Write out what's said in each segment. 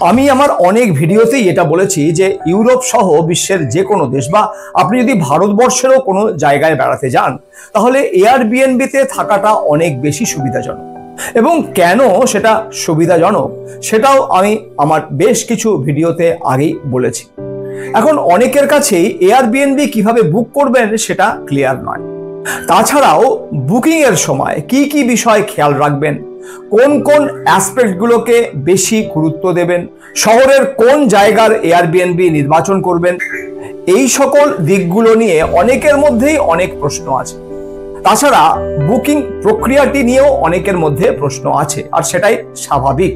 আমি আমার অনেক ভিডিওতেই এটা বলেছি যে ইউরোপ সহ বিশ্বের যে কোনো দেশ বা আপনি যদি ভারতবর্ষেরও কোনো জায়গায় বেড়াতে যান তাহলে এয়ারবিএনবিতে থাকাটা অনেক বেশি সুবিধাজনক। এবং কেন সেটা সুবিধাজনক সেটাও আমি আমার বেশ কিছু ভিডিওতে আগেই বলেছি। এখন অনেকের কাছেই এয়ারবিএনবি কিভাবে বুক করবেন সেটা ক্লিয়ার নয়। তাছাড়াও বুকিং এর সময় কি কি বিষয় খেয়াল রাখবেন, কোন কোন অ্যাসপেক্টগুলোকে বেশি গুরুত্ব দেবেন, শহরের কোন জায়গার এয়ারবিএনবি নির্বাচন করবেন, এই সকল দিকগুলো নিয়ে অনেকের মধ্যেই অনেক প্রশ্ন আছে। তাছাড়া বুকিং প্রক্রিয়াটি নিয়েও অনেকের মধ্যে প্রশ্ন আছে, আর সেটাই স্বাভাবিক।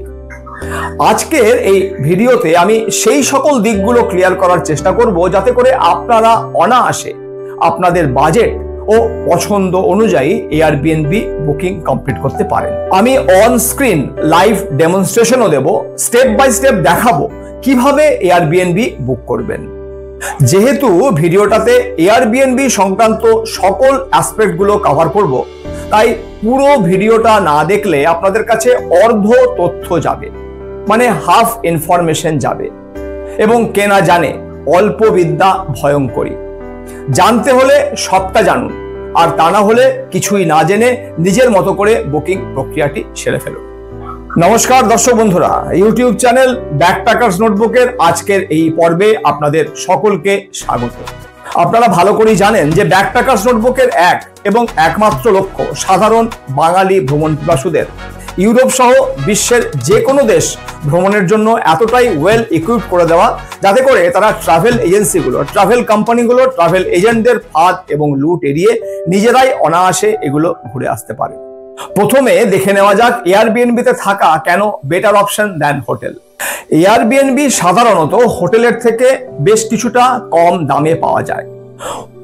আজকের এই ভিডিওতে আমি সেই সকল দিকগুলো ক্লিয়ার করার চেষ্টা করব যাতে করে আপনারা অনায়াসে আপনাদের বাজেট ও পছন্দ অনুযায়ী এয়ারবিএনবি বুকিং কমপ্লিট করতে পারেন। আমি অন স্ক্রিন লাইভ ডেমনস্ট্রেশনও দেব, স্টেপ বাই স্টেপ দেখাবো কিভাবে এয়ারবিএনবি বুক করবেন। যেহেতু ভিডিওটাতে এয়ারবিএনবি সংক্রান্ত সকল অ্যাসপেক্টগুলো কভার করব, তাই পুরো ভিডিওটা না দেখলে আপনাদের কাছে অর্ধ তথ্য যাবে, মানে হাফ ইনফরমেশন যাবে। এবং কে না জানে অল্প বিদ্যা ভয়ঙ্করী। জানতে হলে সবটা জানুন, আর তা না হলে কিছুই না জেনে নিজের মতো করে বুকিং প্রক্রিয়াটি সেরে ফেলুন। নমস্কার দর্শক বন্ধুরা, ইউটিউব চ্যানেল ব্যাকপ্যাকার্স নোটবুকের আজকের এই পর্বে আপনাদের সকলকে স্বাগত। আপনারা ভালো করেই জানেন যে ব্যাকপ্যাকার্স নোটবুকের এক এবং একমাত্র লক্ষ্য সাধারণ বাঙালি ভ্রমণ পিপাসুদের ইউরোপ সহ বিশ্বের যে কোনো দেশ ভ্রমণের জন্য এতটাই ওয়েল ইকুইপড করে দেওয়া যাতে করে তারা ট্রাভেল এজেন্সিগুলো, ট্রাভেল কোম্পানিগুলো, ট্রাভেল এজেন্টদের ফাঁদ এবং লুট এড়িয়ে নিজেরাই অনায়াসে এগুলো ঘুরে আসতে পারে। প্রথমে দেখে নেওয়া যাক এয়ারবিএনবিতে থাকা কেন better option than hotel. Airbnb সাধারণত হোটেলের থেকে বেশ কিছুটা কম দামে পাওয়া যায়।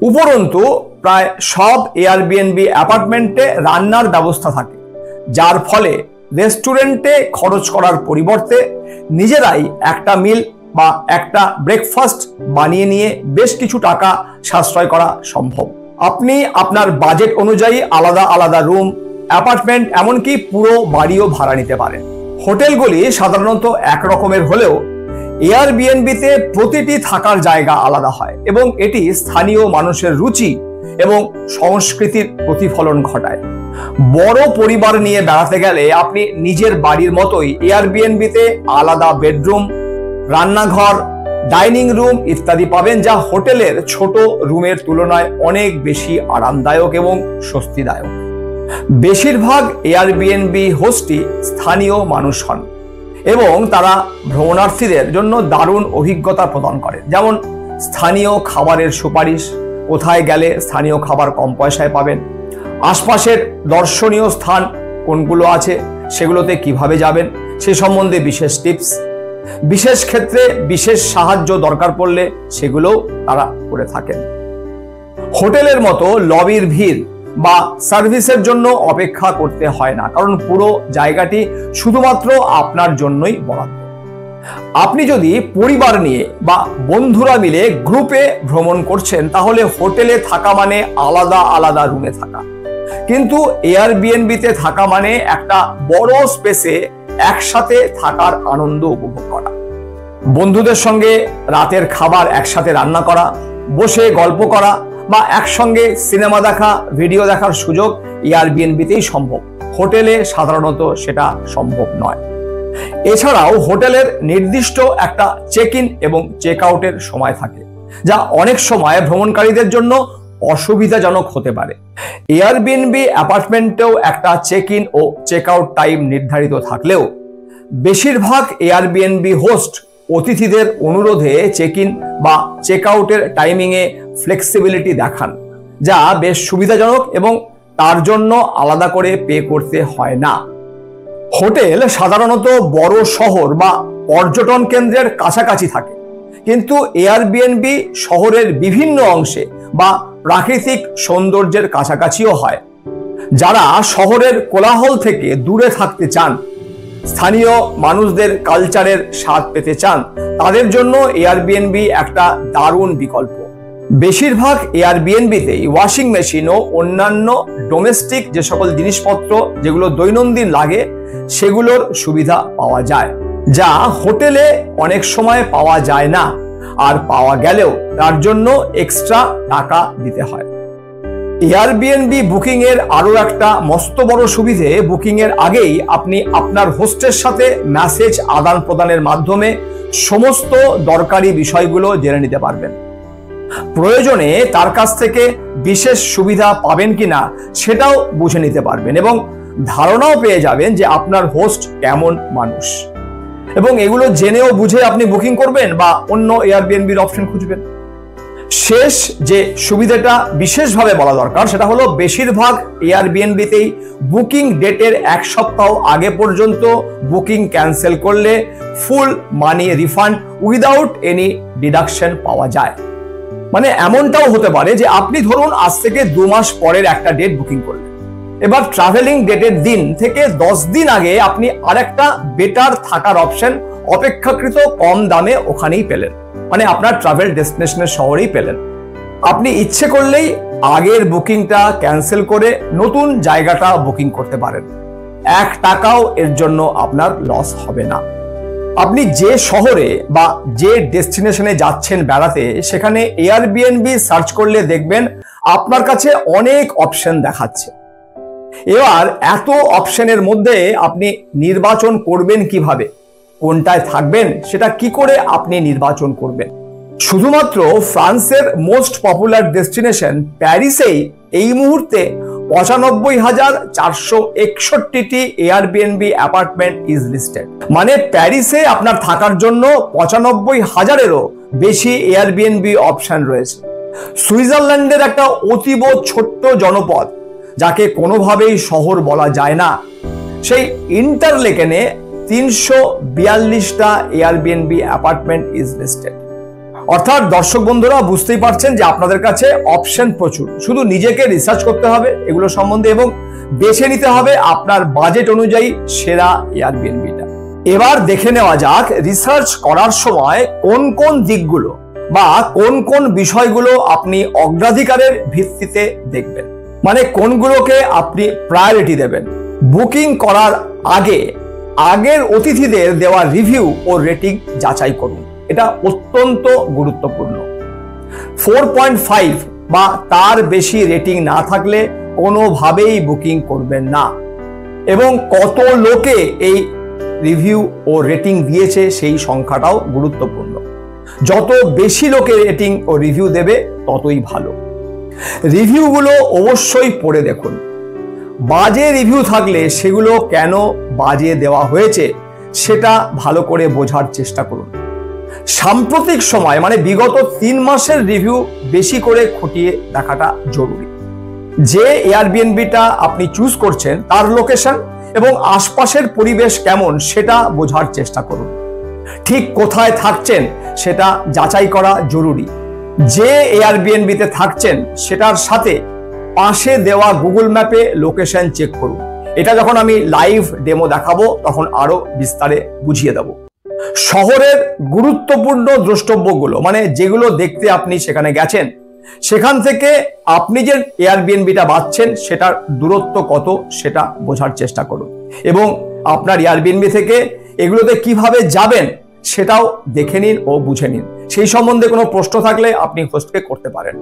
উপরন্তু প্রায় সব এয়ারবিএনবি অ্যাপার্টমেন্টে রান্নার ব্যবস্থা থাকে, যার ফলে রেস্টুরেন্টে খরচ করার পরিবর্তে নিজেরাই একটা মিল বা একটা ব্রেকফাস্ট বানিয়ে নিয়ে বেশ কিছু টাকা সাশ্রয় করা সম্ভব। আপনি আপনার বাজেট অনুযায়ী আলাদা আলাদা রুম, অ্যাপার্টমেন্ট, এমনকি পুরো বাড়িও ভাড়া নিতে পারেন। হোটেলগুলি সাধারণত একরকমের হলেও এয়ারবিএনবিতে প্রতিটি থাকার জায়গা আলাদা হয় এবং এটি স্থানীয় মানুষের রুচি এবং সংস্কৃতির প্রতিফলন ঘটায়। বড় পরিবার নিয়ে বেড়াতে গেলে আপনি নিজের বাড়ির মতোই এয়ারবিএনবিতে আলাদা বেডরুম, রান্নাঘর, ডাইনিং রুম ইত্যাদি পাবেন, যা হোটেলের ছোট রুমের তুলনায় অনেক বেশি আরামদায়ক এবং স্বস্তিদায়ক। বেশিরভাগ এয়ারবিএনবি হোস্টই স্থানীয় মানুষ হন এবং তারা ভ্রমণার্থীদের জন্য দারুণ অভিজ্ঞতা প্রদান করে, যেমন স্থানীয় খাবারের সুপারিশ, কোথায় গেলে স্থানীয় খাবার কম পয়সায় পাবেন, আশপাশের দর্শনীয় স্থান কোনগুলো আছে সেগুলোতে কিভাবে যাবেন সে সম্বন্ধে বিশেষ টিপস, বিশেষ ক্ষেত্রে বিশেষ সাহায্য দরকার পড়লে সেগুলোও তারা করে থাকেন। হোটেলের মতো লবির ভিড় বা সার্ভিসের জন্য অপেক্ষা করতে হয় না, কারণ পুরো জায়গাটি শুধুমাত্র আপনার জন্যই বরাদ্দ। আপনি যদি পরিবার নিয়ে বা বন্ধুরা মিলে গ্রুপে ভ্রমণ করছেন তাহলে হোটেলে থাকা মানে আলাদা আলাদা রুমে থাকা, কিন্তু এয়ারবিএনবিতে থাকা মানে একটা বড় স্পেসে একসাথে থাকার আনন্দ উপভোগ করা। বন্ধুদের সঙ্গে রাতের খাবার একসাথে রান্না করা, বসে গল্প করা বা একসঙ্গে সিনেমা দেখা, ভিডিও দেখার সুযোগ এয়ারবিএনবিতেই সম্ভব। হোটেলে সাধারণত সেটা সম্ভব নয়। এছাড়াও হোটেলের নির্দিষ্ট একটা চেক ইন এবং চেক আউটের সময় থাকে, যা অনেক সময় ভ্রমণকারীদের জন্য অসুবিধাজনক হতে পারে। এয়ারবিএনবি অ্যাপার্টমেন্টেও একটা চেক ইন ও চেক আউট টাইম নির্ধারিত থাকলেও বেশিরভাগ এয়ারবিএনবি হোস্ট অতিথিদের অনুরোধে চেক ইন বা চেক আউটের টাইমিংয়ে ফ্লেক্সিবিলিটি দেখান, যা বেশ সুবিধাজনক এবং তার জন্য আলাদা করে পে করতে হয় না। হোটেল সাধারণত বড় শহর বা পর্যটন কেন্দ্রের কাছাকাছি থাকে, কিন্তু এয়ারবিএনবি শহরের বিভিন্ন অংশে বা প্রাকৃতিক সৌন্দর্যের কাছাকাছিও হয়। যারা শহরের কোলাহল থেকে দূরে থাকতে চান, স্থানীয় মানুষদের কালচারের স্বাদ পেতে চান, তাদের জন্য এয়ারবিএনবি একটা দারুণ বিকল্প। বেশিরভাগ এয়ারবিএনবিতেই ওয়াশিং মেশিন ও অন্যান্য ডোমেস্টিক যে সকল জিনিসপত্র যেগুলো দৈনন্দিন লাগে সেগুলোর সুবিধা পাওয়া যায়। যা হোটেলে অনেক সময় পাওয়া যায় না, আর পাওয়া গেলেও তার জন্য এক্সট্রা টাকা দিতে হয়। এয়ারবিএনবি বুকিং এর আরো একটা মস্ত বড় সুবিধে, বুকিং এর আগেই আপনি আপনার হোস্টের সাথে মেসেজ আদান প্রদানের মাধ্যমে সমস্ত দরকারি বিষয়গুলো জেনে নিতে পারবেন। প্রয়োজনে তার কাছ থেকে বিশেষ সুবিধা পাবেন কিনা সেটাও বুঝে নিতে পারবেন, এবং ধারণাও পেয়ে যাবেন যে আপনার হোস্ট কেমন মানুষ। এবং এগুলো জেনেও বুঝে আপনি বুকিং করবেন বা অন্য এয়ারবিএনবির অপশন খুঁজবেন। শেষ যে সুবিধাটা বিশেষভাবে বলা দরকার সেটা হলো, বেশিরভাগ এয়ারবিএনবিতেই বুকিং ডেটের 1 সপ্তাহ আগে পর্যন্ত বুকিং ক্যান্সেল করলে ফুল মানি রিফান্ড উইদাউট এনি ডিডাকশন পাওয়া যায়। মানে এমনটাও হতে পারে যে আপনি ধরুন আজ থেকে 2 মাস পরের একটা ডেট বুকিং করলেন, এবার ট্রাভেলিং ডেটের দিন থেকে 10 দিন আগে আপনি আরেকটা বেটার থাকার অপশন অপেক্ষাকৃত কম দামে ওখানেই পেলেন, মানে আপনার ট্রাভেল ডেস্টিনেশনের শহরেই পেলেন। আপনি ইচ্ছে করলেই আগের বুকিংটা ক্যান্সেল করে নতুন জায়গাটা বুকিং করতে পারেন। 1 টাকাও এর জন্য আপনার লস হবে না। আপনি যে শহরে বা যে ডেস্টিনেশনে যাচ্ছেন বেড়াতে, সেখানে এয়ারবিএনবি সার্চ করলে দেখবেন আপনার কাছে অনেক অপশন দেখাচ্ছে। এবার এত অপশনের মধ্যে আপনি নির্বাচন করবেন কিভাবে, কোনটায় থাকবেন সেটা কি করে আপনি নির্বাচন করবেন? শুধুমাত্র ফ্রান্সের মোস্ট পপুলার ডেস্টিনেশন প্যারিসেই এই মুহূর্তে 95,461টি এয়ারবিএনবি অ্যাপার্টমেন্ট ইজ লিস্টেড। মানে প্যারিসে আপনার থাকার জন্য 95,000-এরও বেশি এয়ারবিএনবি অপশন রয়েছে। সুইজারল্যান্ডের একটা অতীব ছোট্ট জনপদ, যাকে কোনোভাবেই শহর বলা যায় না, সেই ইন্টারলেকেনে 342টা এয়ারবিএনবি অ্যাপার্টমেন্ট ইজ লিস্টেড। অর্থাৎ দর্শক বন্ধুরা বুঝতেই পারছেন যে আপনাদের কাছে অপশন প্রচুর, শুধু নিজেকে রিসার্চ করতে হবে এগুলো সম্বন্ধে এবং বেছে নিতে হবে আপনার বাজেট অনুযায়ী সেরা এয়ারবিএনবিটা। এবার দেখে নেওয়া যাক রিসার্চ করার সময় কোন কোন দিকগুলো বা কোন কোন বিষয়গুলো আপনি অগ্রাধিকারের ভিত্তিতে দেখবেন, মানে কোনগুলোকে আপনি প্রায়োরিটি দেবেন। বুকিং করার আগে আগের অতিথিদের দেওয়া রিভিউ ও রেটিং যাচাই করুন, এটা অত্যন্ত গুরুত্বপূর্ণ। 4.5 বা তার বেশি রেটিং না থাকলে কোনোভাবেই বুকিং করবেন না, এবং কত লোকে এই রিভিউ ও রেটিং দিয়েছে সেই সংখ্যাটাও গুরুত্বপূর্ণ। যত বেশি লোকে রেটিং ও রিভিউ দেবে ততই ভালো। রিভিউগুলো অবশ্যই পড়ে দেখুন। বাজে রিভিউ থাকলে সেগুলো কেন বাজে দেওয়া হয়েছে সেটা ভালো করে বোঝার চেষ্টা করুন। সাম্প্রতিক সময় মানে বিগত 3 মাসের রিভিউ বেশি করে খতিয়ে দেখাটা জরুরি। যে এয়ারবিএনবিটা আপনি চুজ করছেন তার লোকেশন এবং আশপাশের পরিবেশ কেমন সেটা বোঝার চেষ্টা করুন। ঠিক কোথায় থাকছেন সেটা যাচাই করা জরুরি। যে এয়ারবিএনবিতে থাকছেন সেটার সাথে পাশে দেওয়া গুগল ম্যাপে লোকেশন চেক করুন। এটা যখন আমি লাইভ ডেমো দেখাবো তখন আরো বিস্তারে বুঝিয়ে দেব। শহরের গুরুত্বপূর্ণ দ্রষ্টব্যগুলো, মানে যেগুলো দেখতে আপনি সেখানে গেছেন, সেখান থেকে আপনি যে এয়ারবিএনবিটা বাছছেন সেটার দূরত্ব কত সেটা বোঝার চেষ্টা করুন, এবং আপনার এয়ারবিএনবি থেকে এগুলোতে কিভাবে যাবেন সেটাও দেখে নিন ও বুঝে নিন। সেই সম্বন্ধে কোনো প্রশ্ন থাকলে আপনি হোস্টকে করতে পারেন।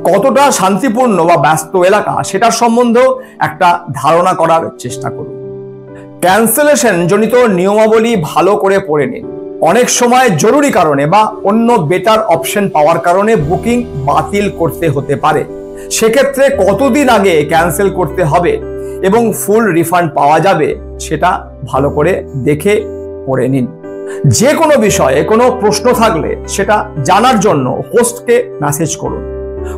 কতটা শান্তিপূর্ণ বা ব্যস্ত এলাকা সেটার সম্বন্ধেও একটা ধারণা করার চেষ্টা করুন। ক্যান্সেলেশন জনিত নিয়মাবলী ভালো করে পড়ে নিন। অনেক সময় জরুরি কারণে বা অন্য বেটার অপশন পাওয়ার কারণে বুকিং বাতিল করতে হতে পারে। সেক্ষেত্রে কতদিন আগে ক্যান্সেল করতে হবে এবং ফুল রিফান্ড পাওয়া যাবে সেটা ভালো করে দেখে পড়ে নিন। যে কোনো বিষয়ে কোনো প্রশ্ন থাকলে সেটা জানার জন্য হোস্টকে মেসেজ করুন।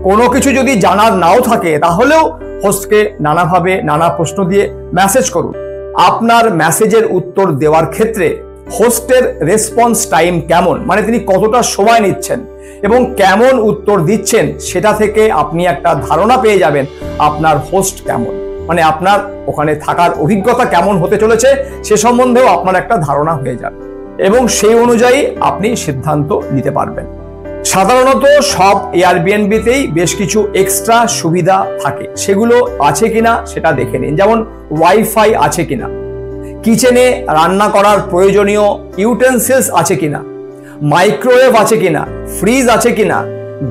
কোনো কিছু যদি জানার নাও থাকে তাহলেও হোস্টকে নানাভাবে নানা প্রশ্ন দিয়ে মেসেজ করুন। আপনার মেসেজের উত্তর দেওয়ার ক্ষেত্রে হোস্টের রেসপন্স টাইম কেমন, মানে তিনি কতটা সময় নিচ্ছেন এবং কেমন উত্তর দিচ্ছেন, সেটা থেকে আপনি একটা ধারণা পেয়ে যাবেন আপনার হোস্ট কেমন, মানে আপনার ওখানে থাকার অভিজ্ঞতা কেমন হতে চলেছে সে সম্বন্ধেও আপনার একটা ধারণা হয়ে যাবে, এবং সেই অনুযায়ী আপনি সিদ্ধান্ত নিতে পারবেন। সাধারণত সব এয়ারবিএনবিতেই বেশ কিছু এক্সট্রা সুবিধা থাকে, সেগুলো আছে কিনা সেটা দেখে নিন। যেমন ওয়াইফাই আছে কিনা, কিচেনে রান্না করার প্রয়োজনীয় ইউটেন্সিলস আছে কিনা, মাইক্রোওয়েভ আছে কিনা, ফ্রিজ আছে কিনা,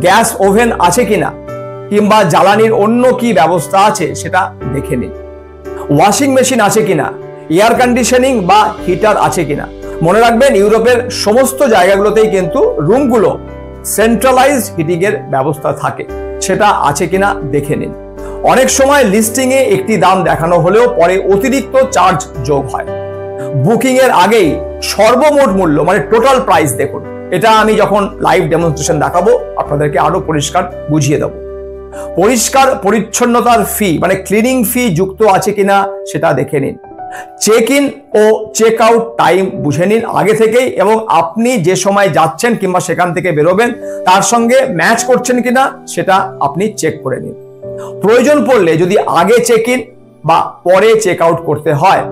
গ্যাস ওভেন আছে কিনা, কিংবা জ্বালানির অন্য কি ব্যবস্থা আছে সেটা দেখে নিন। ওয়াশিং মেশিন আছে কিনা, এয়ার কন্ডিশনিং বা হিটার আছে কিনা। মনে রাখবেন, ইউরোপের সমস্ত জায়গাগুলোতেই কিন্তু রুমগুলো সেন্ট্রালাইজড হিটিং এর ব্যবস্থা থাকে, সেটা আছে কিনা দেখে নিন। অনেক সময় লিস্টিং এ একটি দাম দেখানো হলেও পরে অতিরিক্ত চার্জ যোগ হয়। বুকিং এর আগেই সর্বমোট মূল্য মানে টোটাল প্রাইস দেখুন। এটা আমি যখন লাইভ ডেমনস্ট্রেশন দেখাবো আপনাদেরকে আরো পরিষ্কার বুঝিয়ে দেবো। পরিষ্কার পরিচ্ছন্নতার ফি মানে ক্লিনিং ফি যুক্ত আছে কিনা সেটা দেখে নিন। চেক ইন ও চেক আউট টাইম বুঝে নিন আগে থেকেই, এবং আপনি যে সময় যাচ্ছেন কিংবা সেখান থেকে বেরোবেন তার সঙ্গে ম্যাচ করছেন কিনা সেটা আপনি চেক করে নিন। প্রয়োজন পড়লে যদি আগে চেক ইন বা পরে চেক আউট করতে হয়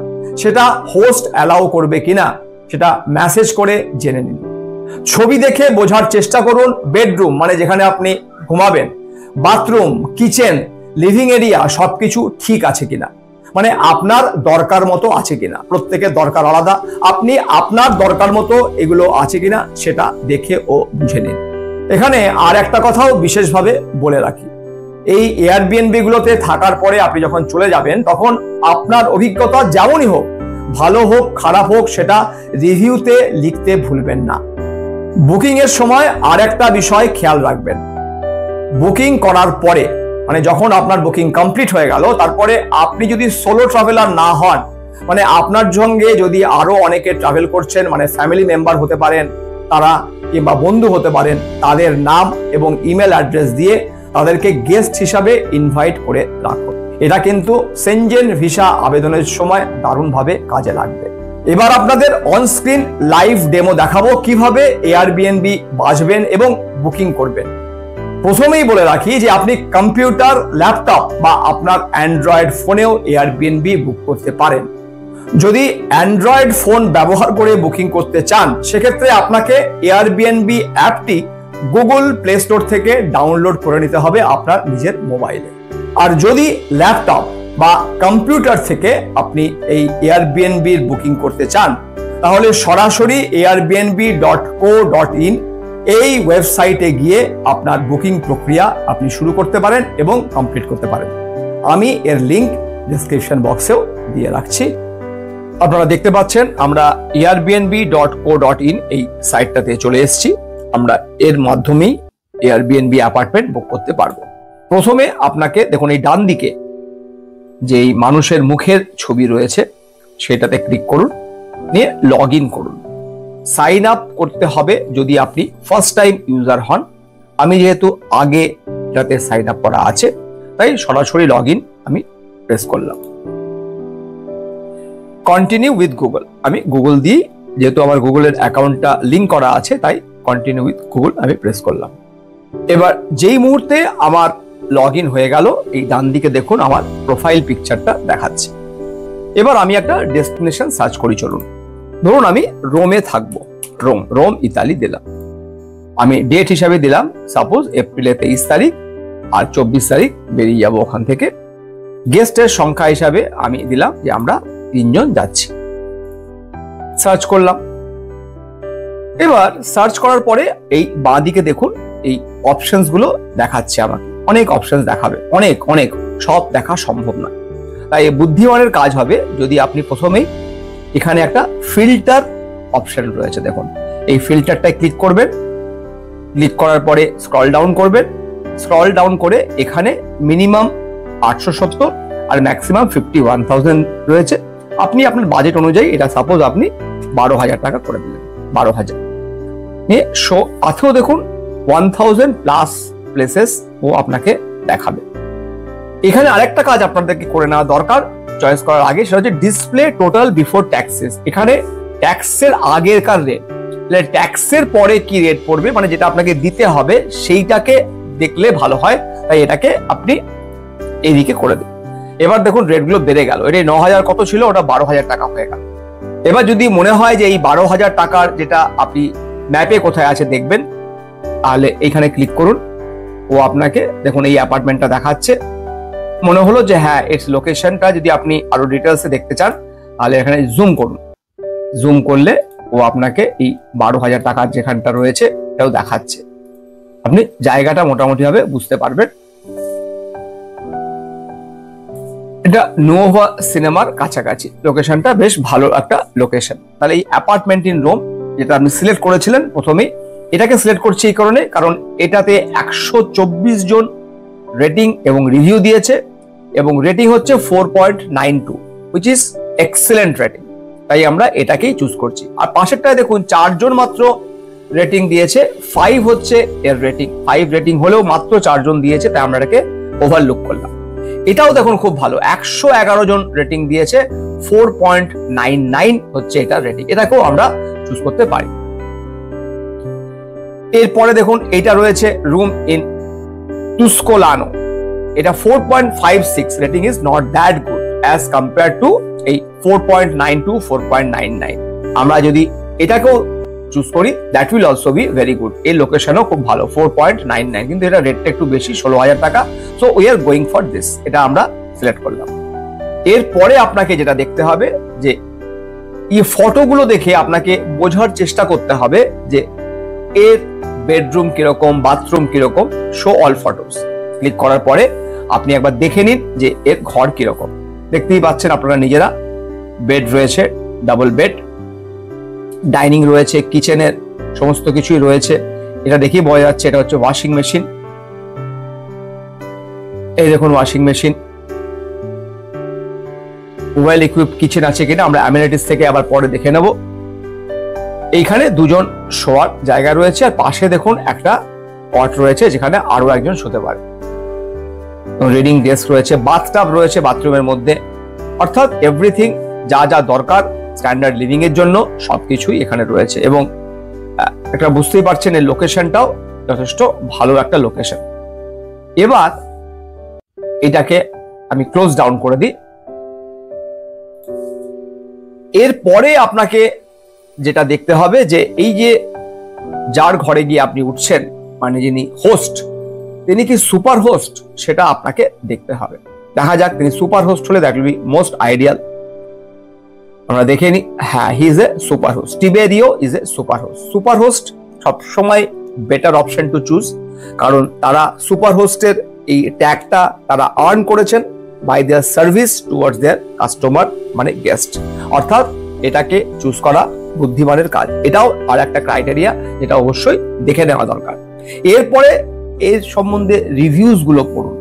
সেটা হোস্ট অ্যালাউ করবে কিনা সেটা মেসেজ করে জেনে নিন। ছবি দেখে বোঝার চেষ্টা করুন বেডরুম মানে যেখানে আপনি ঘুমাবেন, বাথরুম, কিচেন, লিভিং এরিয়া সবকিছু ঠিক আছে কিনা, মানে আপনার দরকার মতো আছে কিনা। প্রত্যেকের দরকার আলাদা, আপনি আপনার দরকার মতো এগুলো আছে কিনা সেটা দেখে ও বুঝে নিন। এখানে আর একটা কথাও বিশেষভাবে বলে রাখি, এই এয়ারবিএনবি গুলোতে থাকার পরে আপনি যখন চলে যাবেন তখন আপনার অভিজ্ঞতা যেমনই হোক, ভালো হোক খারাপ হোক, সেটা রিভিউতে লিখতে ভুলবেন না। বুকিং এর সময় আর একটা বিষয় খেয়াল রাখবেন, বুকিং করার পরে মানে যখন আপনার বুকিং কমপ্লিট হয়ে গেল তারপরে আপনি যদি সোলো ট্রাভেলার না হন, মানে আপনার সঙ্গে যদি আরো অনেকে ট্রাভেল করছেন, মানে ফ্যামিলি মেম্বার হতে পারেন তারা, কিংবা বন্ধু হতে পারেন, তাদের নাম এবং ইমেল অ্যাড্রেস দিয়ে তাদেরকে গেস্ট হিসাবে ইনভাইট করে রাখুন। এটা কিন্তু সেনজেন ভিসা আবেদনের সময় দারুণভাবে কাজে লাগবে। এবার আপনাদের অনস্ক্রিন লাইভ ডেমো দেখাবো কিভাবে এয়ারবিএনবি বাছবেন এবং বুকিং করবেন। প্রথমেই বলে রাখি যে আপনি কম্পিউটার, ল্যাপটপ বা আপনার অ্যান্ড্রয়েড ফোনেও এয়ারবিএনবি বুক করতে পারেন। যদি অ্যান্ড্রয়েড ফোন ব্যবহার করে বুকিং করতে চান সেক্ষেত্রে আপনাকে এয়ারবিএনবি অ্যাপটি গুগল প্লে স্টোর থেকে ডাউনলোড করে নিতে হবে আপনার নিজের মোবাইলে। আর যদি ল্যাপটপ বা কম্পিউটার থেকে আপনি এই এয়ারবিএনবির বুকিং করতে চান তাহলে সরাসরি airbnb.co.in এই ওয়েবসাইটে গিয়ে আপনার বুকিং প্রক্রিয়া আপনি শুরু করতে পারেন এবং কমপ্লিট করতে পারেন। আমি এর লিংক ডেসক্রিপশন বক্সেও দিয়ে রাখছি। আপনারা দেখতে পাচ্ছেন আমরা airbnb.co.in এই সাইটটাতে চলে এসেছি। আমরা এর মাধ্যমেই এয়ারবিএনবি অ্যাপার্টমেন্ট বুক করতে পারবো। প্রথমে আপনাকে দেখুন এই ডান দিকে যেই মানুষের মুখের ছবি রয়েছে সেটাতে ক্লিক করুন, নিয়ে লগ ইন করুন। সাইন আপ করতে হবে যদি আপনি ফার্স্ট টাইম ইউজার হন। আমি যেহেতু আগে যাতে সাইন আপ করা আছে তাই সরাসরি লগ ইন আমি প্রেস করলাম। কন্টিনিউ উইথ গুগল, আমি গুগল দিয়ে যেহেতু আমার গুগলের অ্যাকাউন্টটা লিঙ্ক করা আছে তাই কন্টিনিউ উইথ গুগল আমি প্রেস করলাম। এবার যেই মুহূর্তে আমার লগ ইন হয়ে গেল এই ডান দিকে দেখুন আমার প্রোফাইল পিকচারটা দেখাচ্ছে। এবার আমি একটা ডেস্টিনেশন সার্চ করি, চলুন। ধরুন আমি রোমে থাকবো, রোম ইতালি দিলাম। আমি ডেট হিসাবে দিলাম সাপোজ এপ্রিলের 23 তারিখ, আর 24 তারিখ বেরিয়ে যাবো ওখান থেকে। গেস্টের সংখ্যা হিসাবে আমি দিলাম যে আমরা 3 জন যাচ্ছি। সার্চ করলাম। এবার সার্চ করার পরে এই বাঁ দিকে দেখুন এই অপশনস গুলো দেখাচ্ছে আমাকে, অনেক অপশনস দেখাবে, অনেক অনেক, সব দেখা সম্ভব না। তাই বুদ্ধিমানের কাজ হবে যদি আপনি প্রথমেই এখানে একটা ফিল্টার অপশন রয়েছে দেখুন, এই ফিল্টারটায় ক্লিক করবেন। ক্লিক করার পরে স্ক্রল ডাউন করবেন। স্ক্রল ডাউন করে এখানে মিনিমাম 870 আর ম্যাক্সিমাম 51,000 রয়েছে। আপনি আপনার বাজেট অনুযায়ী এটা সাপোজ আপনি 12,000 টাকা করে দিলেন, 12,000 নিয়ে শো আছেও দেখুন 1000 প্লাস প্লেসেস ও আপনাকে দেখাবে। এখানে আরেকটা কাজ আপনাদেরকে করে নেওয়া দরকার চয়েস করার আগে, সেটা হচ্ছে ডিসপ্লে টোটাল বিফোর ট্যাক্সেস। এখানে ট্যাক্সের আগেরকার রেট, ট্যাক্সের পরে কি রেট পড়বে মানে যেটা আপনাকে দিতে হবে সেইটাকে দেখলে ভালো হয়, তাই এটাকে আপনি এইদিকে করে দিন। এবার দেখুন রেটগুলো বেড়ে গেল, এটা 9,000 কত ছিল ওটা 12,000 টাকা হয়ে গেল। এবার যদি মনে হয় যে এই 12,000 টাকার যেটা আপনি ম্যাপে কোথায় আছে দেখবেন তাহলে এইখানে ক্লিক করুন। ও আপনাকে দেখুন এই অ্যাপার্টমেন্টটা দেখাচ্ছে। মনে হলো যে হ্যাঁ এর লোকেশনটা যদি আপনি আরো ডিটেলসে দেখতে চান তাহলে এখানে জুম করুন, জুম করলে ও আপনাকে এই 12,000 টাকার যেখানটা রয়েছে এটাও দেখাচ্ছে, আপনি জায়গাটা মোটামুটি ভাবে বুঝতে পারবেন। এটা নোভা সিনেমার কাছাকাছি, লোকেশনটা বেশ ভালো একটা লোকেশন। তাহলে এই অ্যাপার্টমেন্ট ইন রোম যেটা আপনি সিলেক্ট করেছিলেন প্রথমেই, এটাকে সিলেক্ট করছি এই কারণে কারণ এটাতে 124 জন রেটিং এবং রিভিউ দিয়েছে এবং রেটিং হচ্ছে 4.92, হুইচ ইজ এক্সেলেন্ট রেটিং। তাই আমরা এটাকেই চুজ করছি। আর পাশেরটায় দেখুন 4 জন মাত্র রেটিং দিয়েছে, 5 হচ্ছে এর রেটিং, 5 রেটিং হলেও মাত্র 4 জন দিয়েছে, তাই আমরা এটাকে ওভারলুক করলাম। এটাও দেখুন খুব ভালো, 111 জন রেটিং দিয়েছে, 4.99 হচ্ছে এটা রেটিং, এটাকেও আমরা চুজ করতে পারি। এরপরে দেখুন এটা রয়েছে রুম ইন টুসকোলানো, এটা 4.56, rating is not that good as compare to এই 4.92, 4.99। আমরা যদি এটাকেও চুজ করি that will also be very good. এই লোকেশনও খুব ভালো, 4.99, কিন্তু এটা রেটটা একটু বেশি, 16,000 টাকা। So we are going for this, এটা আমরা সিলেক্ট করলাম। এরপরে আপনাকে যেটা দেখতে হবে যে এই ফটোগুলো দেখে আপনাকে বোঝার চেষ্টা করতে হবে যে এর বেডরুম কিরকম, বাথরুম কিরকম। শো অল ফটোস ক্লিক করার পরে আপনি একবার দেখে নিন যে এর ঘর কিরকম। দেখতেই পাচ্ছেন আপনারা নিজেরা, বেড রয়েছে, ডাবল বেড, ডাইনিং রয়েছে, কিচেনের সমস্ত কিছুই রয়েছে। এটা দেখেই বোঝা যাচ্ছে এটা হচ্ছে ওয়াশিং মেশিন। এই দেখুন washing machine, well equipped kitchen আছে কিনা আমরা অ্যামিনিটিস থেকে আবার পরে দেখে নেব। এইখানে 2 জন শোয়ার জায়গা রয়েছে, আর পাশে দেখুন একটা কট রয়েছে যেখানে আরো একজন শুতে পারে। রিডিং ডেস্ক রয়েছে, বাথটাব রয়েছে বাথরুমের মধ্যে, অর্থাৎ এভরিথিং যা যা দরকার স্ট্যান্ডার্ড লিভিং এর জন্য সবকিছুই এখানে রয়েছে। এবং একটা বুঝতেই পারছেন এর লোকেশনটাও যথেষ্ট ভালো একটা লোকেশন। এবার এটাকে আমি ক্লোজ ডাউন করে দিই। এরপরে আপনাকে যেটা দেখতে হবে যে এই যে যার ঘরে গিয়ে আপনি উঠছেন, মানে যিনি হোস্ট, তিনি কি সুপার হোস্ট, সেটা আপনাকে দেখতে হবে। দেখা যাক তিনি সুপার হোস্ট হলে that will be most ideal. আমরা দেখে নিই, হ্যাঁ he is a super host, Tiberio is a super host. Super host সবসময় বেটার অপশন টু চুজ, কারণ তারা সুপার হোস্টের এই ট্যাগটা তারা আর্ন করেছেন by their service towards their customer, মানে গেস্ট। অর্থাৎ এটাকে চুজ করা বুদ্ধিমানের কাজ। এটাও আর একটা ক্রাইটেরিয়া যেটা অবশ্যই দেখে নেওয়া দরকার। এরপরে এর সম্বন্ধে রিভিউজ গুলো পড়ুন।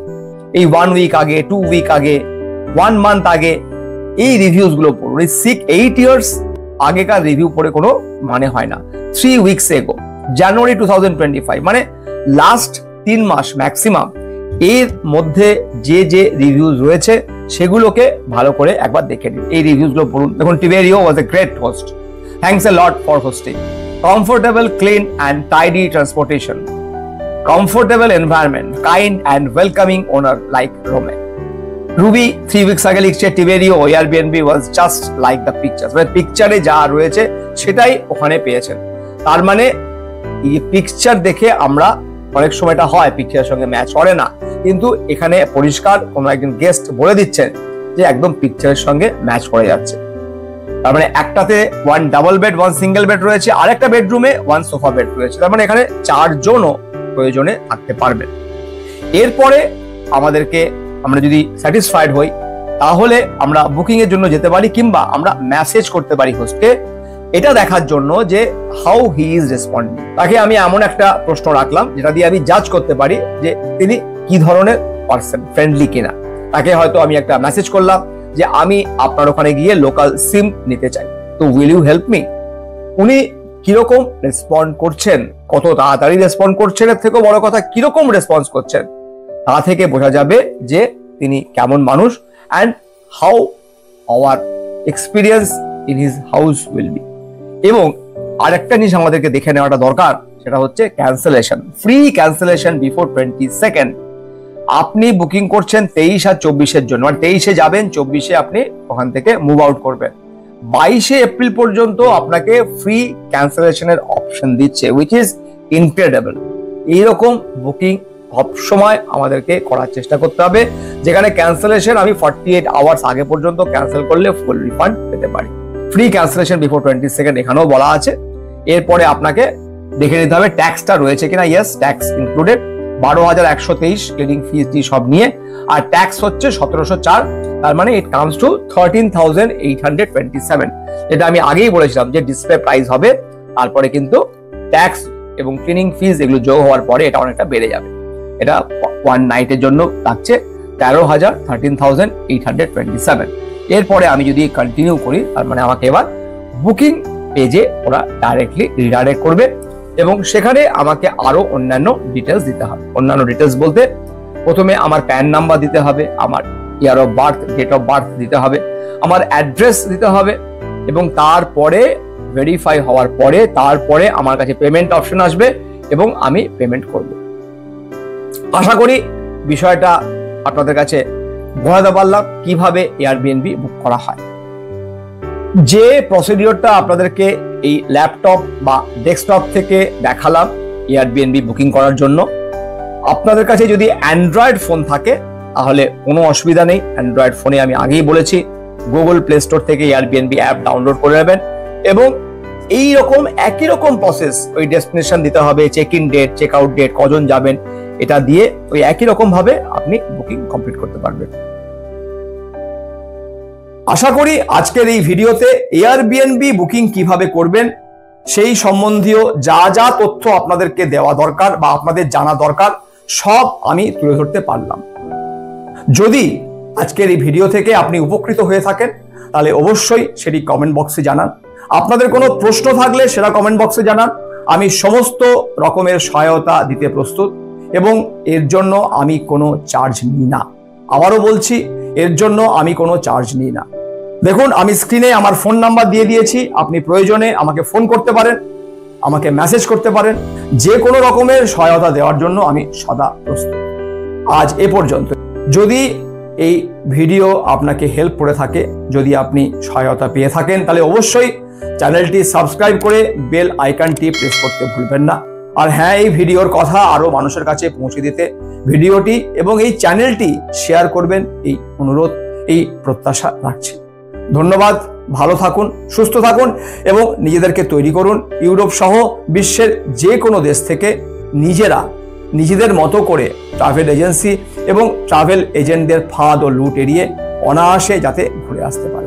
এই 1 উইক আগে, 2 উইক আগে, 1 মান্থ আগে এই রিভিউজ গুলো পড়ুন। এই 8 ইয়ার্স আগেকার রিভিউ পড়ে কোনো মানে হয় না। 3 উইকস এগো, জানুয়ারি 2025, মানে লাস্ট 3 মাস ম্যাক্সিমাম, এর মধ্যে যে যে রিভিউজ রয়েছে সেগুলোকে ভালো করে একবার দেখে নিন। এই রিভিউজ গুলো পড়ুন। দেখুন, Tiberio was a great host, thanks a lot for hosting, comfortable, clean and tidy transportation, comfortable environment, kind and welcoming owner like Rome. Ruby 3 weeks আগে লিখছে টিবেরিও Airbnb was just like the pictures, মানে পিকচারে যা রয়েছে সেটাই ওখানে পেয়েছেন। তার মানে এই পিকচার দেখে আমরা অনেক সময়টা হয় পিকচারের সঙ্গে ম্যাচ করে না, কিন্তু এখানে পরিষ্কার কোনো একজন গেস্ট বলে দিচ্ছেন যে একদম পিকচারের সঙ্গে ম্যাচ করে যাচ্ছে। তার মানে একটাতে 1 ডাবল বেড, 1 সিঙ্গেল বেড রয়েছে, আর একটা বেডরুমে 1 সোফা বেড রয়েছে। তার মানে এখানে 4 জনও প্রয়োজনে থাকতে পারবেন। এরপরে আমরা যদি স্যাটিসফাইড হই তাহলে আমরা বুকিং এর জন্য যেতে পারি, কিংবা আমরা মেসেজ করতে পারি হোস্টকে, এটা দেখার জন্য যে হাউ হি ইজ রেসপন্ডিং। তাকে আমি এমন একটা প্রশ্ন রাখলাম যেটা দিয়ে আমি জাজ করতে পারি যে তিনি কি ধরনের পারসন, ফ্রেন্ডলি কিনা। তাকে হয়তো আমি একটা মেসেজ করলাম যে আমি আপনার ওখানে গিয়ে লোকাল সিম নিতে চাই, তো উইল ইউ হেল্প মি। উনি কিরকম রেসপন্ড করছেন, কত তাড়াতাড়ি রেসপন্ড করছেন, এর থেকে বড় কথা কিরকম রেসপন্স করছেন, তা থেকে বোঝা যাবে যে তিনি কেমন মানুষ, and how hour experience in his house will be. এবং আরেকটা জিনিস আমাদেরকে দেখে নেওয়াটা দরকার, সেটা হচ্ছে cancellation, free cancellation before 22nd। আপনি বুকিং করছেন 23 আর 24-এর জন্য, মানে 23-এ যাবেন, 24-এ আপনি ওখান থেকে মুভ আউট করবেন। 22শে এপ্রিল পর্যন্ত আপনাকে ফ্রি ক্যান্সেলেশনের অপশন দিচ্ছে, উইচ ইজ ইনক্রেডিবল। এইরকম বুকিং সবসময় আমাদেরকে করার চেষ্টা করতে হবে, যেখানে ক্যান্সেলেশন আমি 48 আওয়ার্স আগে পর্যন্ত ক্যান্সেল করলে ফুল রিফান্ড পেতে পারি। ফ্রি ক্যান্সেলেশন বিফোর 22 এখানেও বলা আছে। এরপরে আপনাকে দেখে নিতে হবে ট্যাক্সটা রয়েছে কিনা। ইয়েস, ট্যাক্স ইনক্লুডেড 12,123 ক্লিনিং ফিস সব নিয়ে, আর ট্যাক্স হচ্ছে 1704, তার মানে ইট কামস টু 13,827, যেটা আমি আগেই বলেছিলাম যে ডিসপ্লে প্রাইস হবে, তারপরে কিন্তু ট্যাক্স এবং ক্লিনিং ফিস এগুলো যোগ হওয়ার পরে এটা অনেকটা বেড়ে যাবে। এটা 1 নাইটের জন্য লাগছে 13,827। এরপরে আমি যদি কন্টিনিউ করি, তার মানে আমাকে এবার বুকিং পেজে ওরা ডাইরেক্টলি রিডাইরেক্ট করবে এবং সেখানে আমাকে আরো অন্যান্য ডিটেলস দিতে হবে। অন্যান্য ডিটেলস বলতে প্রথমে আমার প্যান নাম্বার দিতে হবে, আমার year of birth, date of birth দিতে হবে, আমার অ্যাড্রেস দিতে হবে এবং তারপরে ভেরিফাই হওয়ার পরে তারপরে আমার কাছে পেমেন্ট অপশন আসবে এবং আমি পেমেন্ট করব। আশা করি বিষয়টা আপনাদের কাছে বোঝাতে পারলাম কিভাবে এয়ারবিএনবি বুক করা হয়। যে প্রসিডিওরটা আপনাদেরকে এই ল্যাপটপ বা ডেস্কটপ থেকে দেখালাম এয়ারবিএনবি বুকিং করার জন্য, আপনাদের কাছে যদি অ্যান্ড্রয়েড ফোন থাকে তাহলে কোনো অসুবিধা নেই। অ্যান্ড্রয়েড ফোনে আমি আগেই বলেছি গুগল প্লে স্টোর থেকে এয়ারবিএনবি অ্যাপ ডাউনলোড করে নেবেন এবং এই রকম একই রকম প্রসেস, ওই ডেস্টিনেশন দিতে হবে, check in date, check out date, কজন যাবেন, এটা দিয়ে ওই একই রকম ভাবে আপনি বুকিং কমপ্লিট করতে পারবেন। আশা করি আজকের এই ভিডিওতে এয়ারবিএনবি বুকিং কিভাবে করবেন সেই সম্বন্ধীয় যা যা তথ্য আপনাদেরকে দেওয়া দরকার বা আপনাদের জানা দরকার সব আমি তুলে ধরতে পারলাম। যদি আজকের এই ভিডিও থেকে আপনি উপকৃত হয়ে থাকেন তাহলে অবশ্যই সেটি কমেন্ট বক্সে জানান। আপনাদের কোনো প্রশ্ন থাকলে সেটা কমেন্ট বক্সে জানান। আমি সমস্ত রকমের সহায়তা দিতে প্রস্তুত এবং এর জন্য আমি কোনো চার্জ নিই না। আবারও বলছি, এর জন্য আমি কোনো চার্জ নিই না। দেখুন, আমি স্ক্রিনে আমার ফোন নাম্বার দিয়ে দিয়েছি, আপনি প্রয়োজনে আমাকে ফোন করতে পারেন, আমাকে মেসেজ করতে পারেন। যে কোনো রকমের সহায়তা দেওয়ার জন্য আমি সদা প্রস্তুত। আজ এ পর্যন্ত। যদি এই ভিডিও আপনাকে হেল্প করে থাকে, যদি আপনি সহায়তা পেয়ে থাকেন, তাহলে অবশ্যই চ্যানেলটি সাবস্ক্রাইব করে বেল আইকনটি প্রেস করতে ভুলবেন না। আর হ্যাঁ, এই ভিডিওর কথা আরো মানুষের কাছে পৌঁছে দিতে ভিডিওটি এবং এই চ্যানেলটি শেয়ার করবেন, এই অনুরোধ, এই প্রত্যাশা রাখছি। ধন্যবাদ। ভালো থাকুন, সুস্থ থাকুন এবং নিজেদেরকে তৈরি করুন ইউরোপ সহ বিশ্বের যে কোনো দেশ থেকে নিজেদের মতো করে ট্রাভেল এজেন্সি এবং ট্রাভেল এজেন্টদের ফাঁদ ও লুট এড়িয়ে অনায়াসে যাতে ঘুরে আসতে পারে।